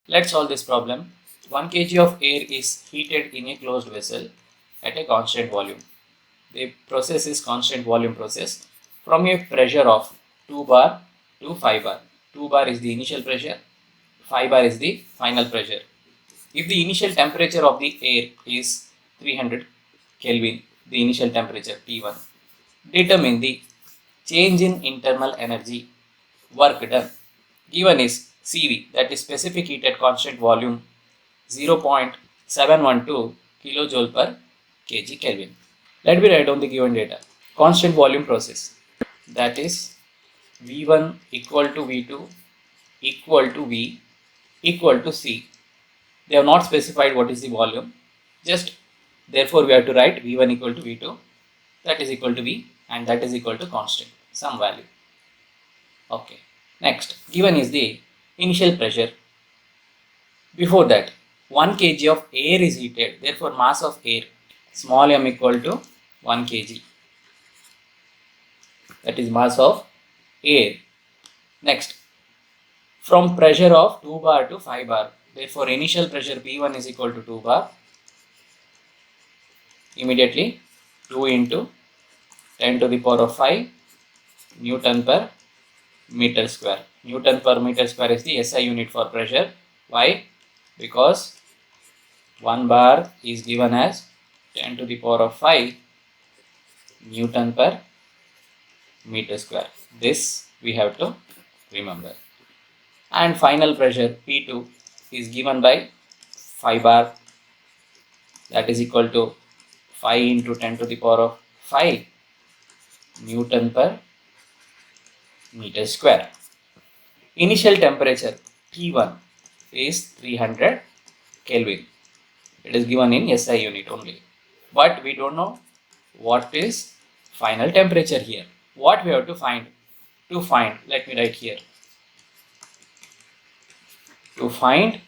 Let's solve this problem. 1 kg of air is heated in a closed vessel at a constant volume. The process is constant volume process from a pressure of 2 bar to 5 bar. 2 bar is the initial pressure, 5 bar is the final pressure. If the initial temperature of the air is 300 Kelvin, the initial temperature T1, determine the change in internal energy work done. Given is CV, that is specific heat at constant volume, 0.712 kilojoule per kg Kelvin. Let me write down the given data. Constant volume process, that is V1 equal to V2 equal to V equal to C. They have not specified what is the volume. Just therefore we have to write V1 equal to V2, that is equal to V, and that is equal to constant, some value. Okay. Next, given is the initial pressure. Before that, 1 kg of air is heated. Therefore, mass of air, small m equal to 1 kg. That is mass of air. Next, from pressure of 2 bar to 5 bar. Therefore, initial pressure P1 is equal to 2 bar. Immediately, 2 into 10 to the power of 5 Newton per meter square. Newton per meter square is the SI unit for pressure. Why? Because 1 bar is given as 10 to the power of 5 Newton per meter square. This we have to remember. And final pressure P2 is given by 5 bar, that is equal to 5 into 10 to the power of 5 Newton per meter square. Initial temperature T1 is 300 Kelvin. It is given in SI unit only. But we don't know what is final temperature here. What we have to find? Let me write here. To find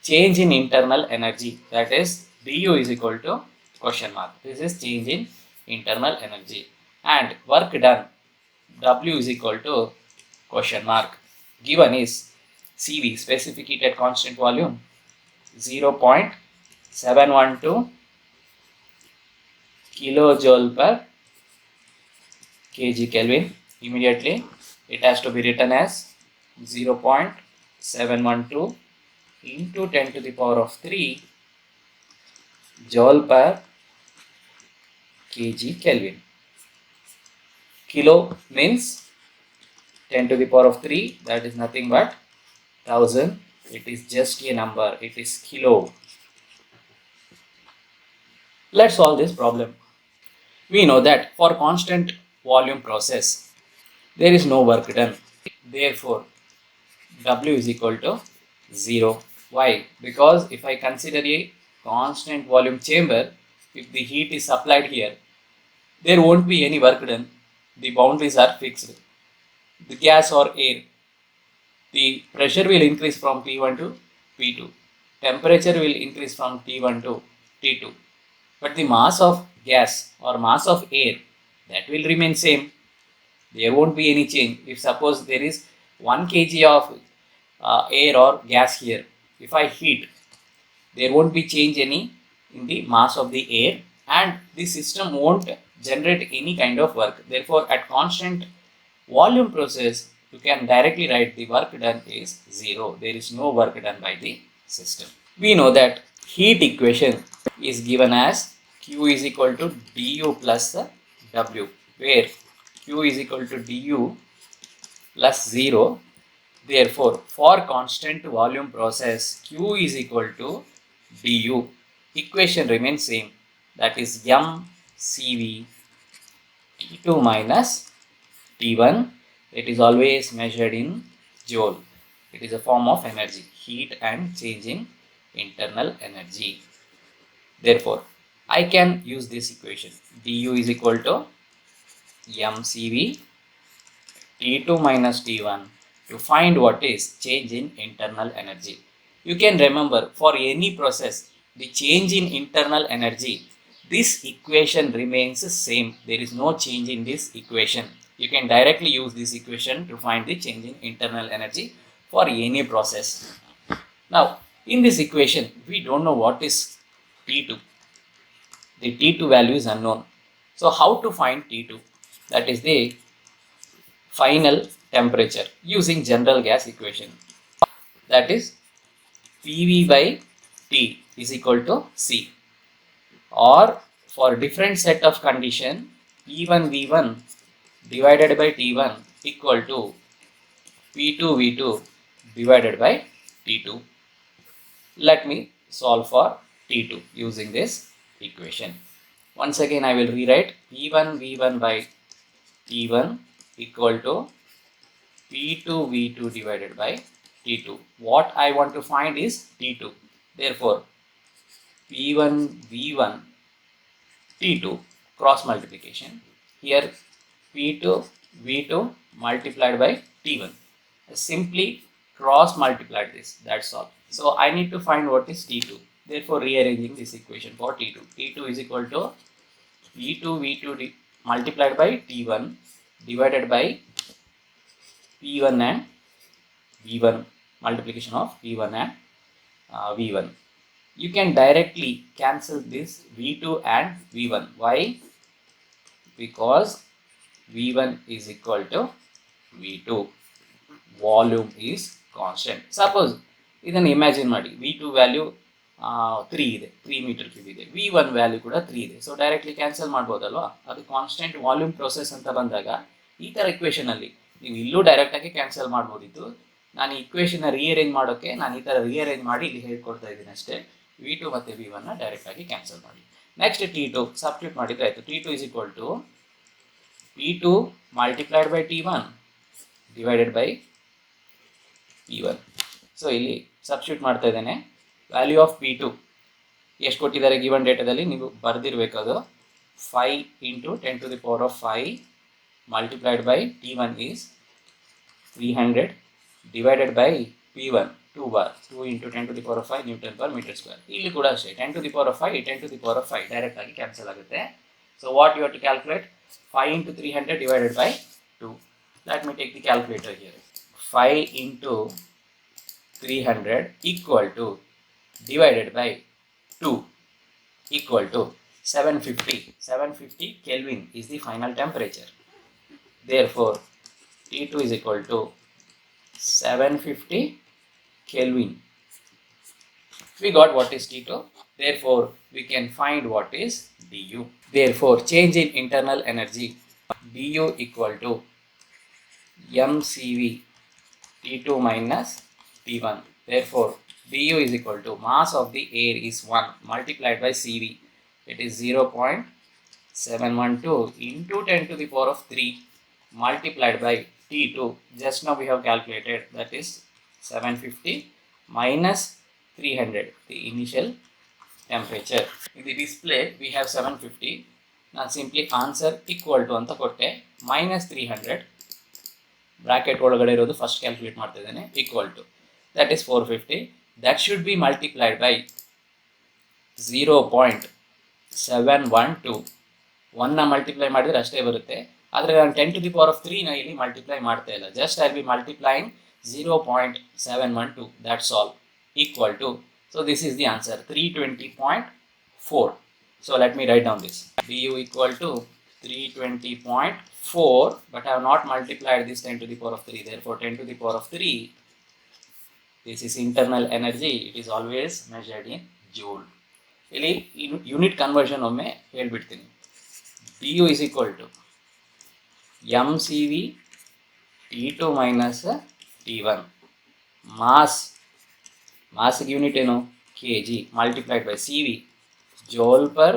change in internal energy, that is du is equal to question mark. This is change in internal energy. And work done, W is equal to question mark. Given is CV, specific heat at constant volume, 0.712 kilojoule per kg Kelvin. Immediately it has to be written as 0.712 into 10 to the power of 3 joule per kg Kelvin. Kilo means 10 to the power of 3, that is nothing but 1000. It is just a number, it is kilo. Let's solve this problem. We know that for constant volume process, there is no work done. Therefore, W is equal to 0. Why? Because if I consider a constant volume chamber, if the heat is supplied here, there won't be any work done. The boundaries are fixed. The gas or air, the pressure will increase from P1 to P2. Temperature will increase from T1 to T2. But the mass of gas or mass of air, that will remain same. There won't be any change. If suppose there is 1 kg of air or gas here, if I heat, there won't be change any in the mass of the air, and the system won't generate any kind of work. Therefore, at constant volume process, you can directly write the work done is 0. There is no work done by the system. We know that heat equation is given as Q is equal to du plus W, where Q is equal to du plus 0. Therefore, for constant volume process, Q is equal to du. Equation remains same, that is mCV T2 minus T1. It is always measured in joule. It is a form of energy, heat and change in internal energy. Therefore, I can use this equation. du is equal to mCV T2 minus T1 to find what is change in internal energy. You can remember, for any process, the change in internal energy, this equation remains the same. There is no change in this equation. You can directly use this equation to find the change in internal energy for any process. Now, in this equation, we don't know what is T2. The T2 value is unknown. So, how to find T2? That is the final temperature using general gas equation. That is PV by T is equal to C. Or for different set of condition, P1 V1 divided by T1 equal to P2 V2 divided by T2. Let me solve for T2 using this equation. Once again, I will rewrite P1 V1 by T1 equal to P2 V2 divided by T2. What I want to find is T2. Therefore, P1 V1 T2 cross multiplication. Here P2 V2 multiplied by T1. I simply cross multiplied this. That's all. So I need to find what is T2. Therefore, rearranging this equation for T2. T2 is equal to P2 V2 multiplied by T1 divided by P1 and V1, multiplication of P1 and V1. You can directly cancel this V2 and V1. Why? Because V1 is equal to V2. Volume is constant. Suppose ಇದನ್ನು imagine ಮಾಡಿ V2 value 3 ಇದೆ, 3 metre cube ಇದೆ, V1 value ಕೂಡ 3 ಇದೆ. So directly cancel ಮಾಡ್ಬೋದಲ್ವಾ? ಅದು constant volume process ಅಂತ ಬಂದಾಗ ಈ ಥರ ಇಕ್ವೇಷನಲ್ಲಿ ನೀವು ಇಲ್ಲೂ ಡೈರೆಕ್ಟಾಗಿ ಕ್ಯಾನ್ಸಲ್ ಮಾಡ್ಬೋದಿತ್ತು. ನಾನು ಈ ಇಕ್ವೇಷನ್ನ ರೀಅರೇಂಜ್ ಮಾಡೋಕ್ಕೆ ನಾನು ಈ ಥರ ರೀಅರೇಂಜ್ ಮಾಡಿ ಇಲ್ಲಿ ಹೇಳ್ಕೊಡ್ತಾ ಇದ್ದೀನಿ ಅಷ್ಟೇ. V2 ಮತ್ತು V1ನ ಡೈರೆಕ್ಟಾಗಿ ಕ್ಯಾನ್ಸಲ್ ಮಾಡಿ. ನೆಕ್ಸ್ಟ್ T2 ಸಬ್ಸ್ಟಿಟ್ಯೂಟ್ ಮಾಡಿದರೆ ಆಯಿತು. T2 is equal to P2 multiplied by T1 divided by P1. So ಇಲ್ಲಿ ಸಬ್ಸ್ಟಿಟ್ಯೂಟ್ ಮಾಡ್ತಾ ಇದ್ದೇನೆ. ವ್ಯಾಲ್ಯೂ ಆಫ್ P2 ಎಷ್ಟು ಕೊಟ್ಟಿದ್ದಾರೆ ಗಿವನ್ ಡೇಟಾದಲ್ಲಿ ನೀವು ಬರೆದಿರಬೇಕದು. 5 into 10 to the power of 5 multiplied by T1 is 300 divided by P1 2 bar 2 into 10 to the power of 5 Newton per meter square. ಇಲ್ಲಿ ಕೂಡ ಅಷ್ಟೇ 10 to the power of 5 10 to the power of 5 direct ಆಗಿ cancel ಆಗುತ್ತೆ. So what you have to calculate? 5 into 300 divided by 2. Let me take the calculator here. 5 into 300 equal to divided by 2 equal to 750. 750 Kelvin is the final temperature. Therefore, T2 is equal to 750 Kelvin. We got what is T2. Therefore, we can find what is du. Therefore, change in internal energy du equal to mCV T2 minus T1. Therefore, du is equal to mass of the air is 1 multiplied by CV. It is 0.712 into 10 to the power of 3 multiplied by T2. Just now we have calculated, that is 750 minus 300, the initial temperature. In the display we have 750. Now simply answer equal to anta kotte minus 300 bracket ಒಳಗಡೆ ಇರೋದು first calculate ಮಾಡ್ತಾ ಇದ್ದೇನೆ. equal to that is 450. that should be multiplied by 0.712. 1ನ multiply ಮಾಡಿದ್ರೆ ಅಷ್ಟೇ ಬರುತ್ತೆ. ಆದರೆ ನಾನು 10 to the power of 3ನ ಇಲ್ಲಿ ಮಲ್ಟಿಪ್ಲೈ ಮಾಡ್ತಾ ಇಲ್ಲ. Just I will be multiplying 0.712. that's all. equal to, so this is the answer, 320.4. so let me write down this. du equal to 320.4, but I have not multiplied this 10 to the power of 3. Therefore, 10 to the power of 3, this is internal energy. It is always measured in joule. ಇಲ್ಲಿ unit conversion ಒಮ್ಮೆ ಹೇಳ್ಬಿಡ್ತೀನಿ. du is equal to mCV T2 minus T1. ಮಾಸ್ಗೆ unit ಏನು? kg multiplied by CV joule per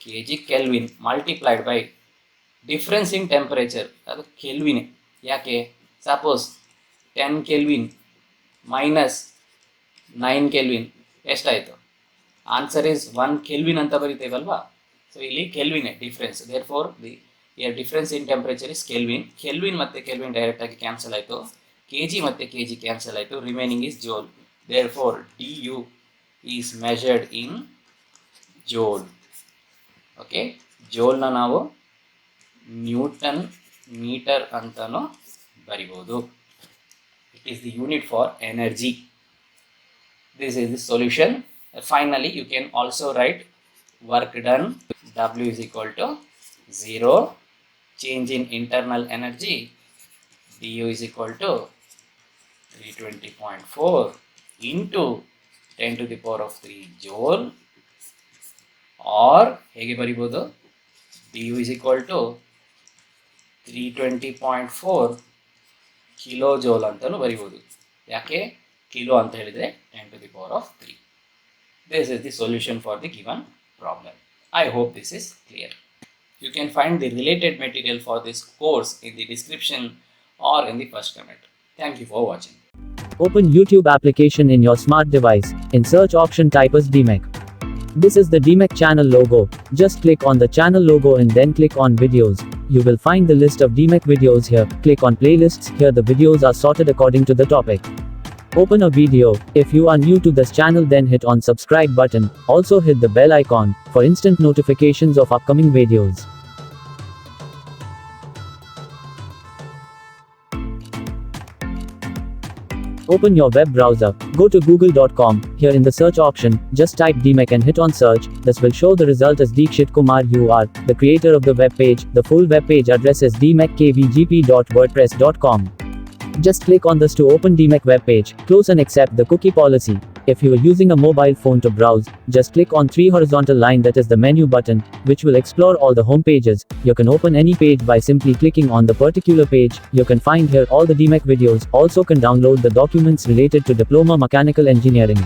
kg Kelvin multiplied by difference in temperature, ಅದು ಕೆಲ್ವಿನೇ. ಯಾಕೆ? Suppose 10 kelvin minus 9 kelvin ಎಷ್ಟಾಯಿತು? Answer is 1 kelvin ಅಂತ ಬರಿತೇವಲ್ವಾ. ಸೊ ಇಲ್ಲಿ ಕೆಲ್ವಿನೇ difference. Therefore the difference in temperature is kelvin. Kelvin ಮತ್ತು kelvin ಡೈರೆಕ್ಟಾಗಿ ಕ್ಯಾನ್ಸಲ್ ಆಯಿತು. ಕೆ ಜಿ ಮತ್ತು ಕೆ ಜಿ ಕ್ಯಾನ್ಸಲ್ ಆಯಿತು. Remaining is joule. Therefore D U is measured in joule. Okay, ಜೋಲ್ನ ನಾವು ನ್ಯೂಟನ್ ಮೀಟರ್ ಅಂತಲೂ ಬರಿಬೋದು. It is the unit for energy. This is the solution. Finally, you can also write work done W is equal to 0. Change in internal energy du is equal to 320.4 into 10 to the power of 3 joule, or ಹೇಗೆ ಬರಿಬಹುದು, du is equal to 320.4 kilo joule ಅಂತಲೂ ಬರಿಬಹುದು. ಯಾಕೆ kilo ಅಂತ ಹೇಳಿದರೆ 10 to the power of 3. This is the solution for the given problem. I hope this is clear. You can find the related material for this course in the description or in the first comment. Thank you for watching. Open YouTube application in your smart device. In search option type as DMEC. This is the DMEC channel logo. Just click on the channel logo and then click on videos. You will find the list of DMEC videos here. Click on playlists. Here the videos are sorted according to the topic. Open a video. If you are new to this channel, then hit on subscribe button. Also hit the bell icon for instant notifications of upcoming videos. Open your web browser. Go to google.com. Here in the search option, just type DMEC and hit on search. This will show the result as Deekshit Kumar. You are the creator of the web page. The full web page address is dmechkvgp.wordpress.com. Just click on this to open DMEC web page. Close and accept the cookie policy. If you are using a mobile phone to browse, just click on 3 horizontal line, that is the menu button, which will explore all the home pages. You can open any page by simply clicking on the particular page. You can find here all the DMEC videos. Also can download the documents related to Diploma Mechanical Engineering.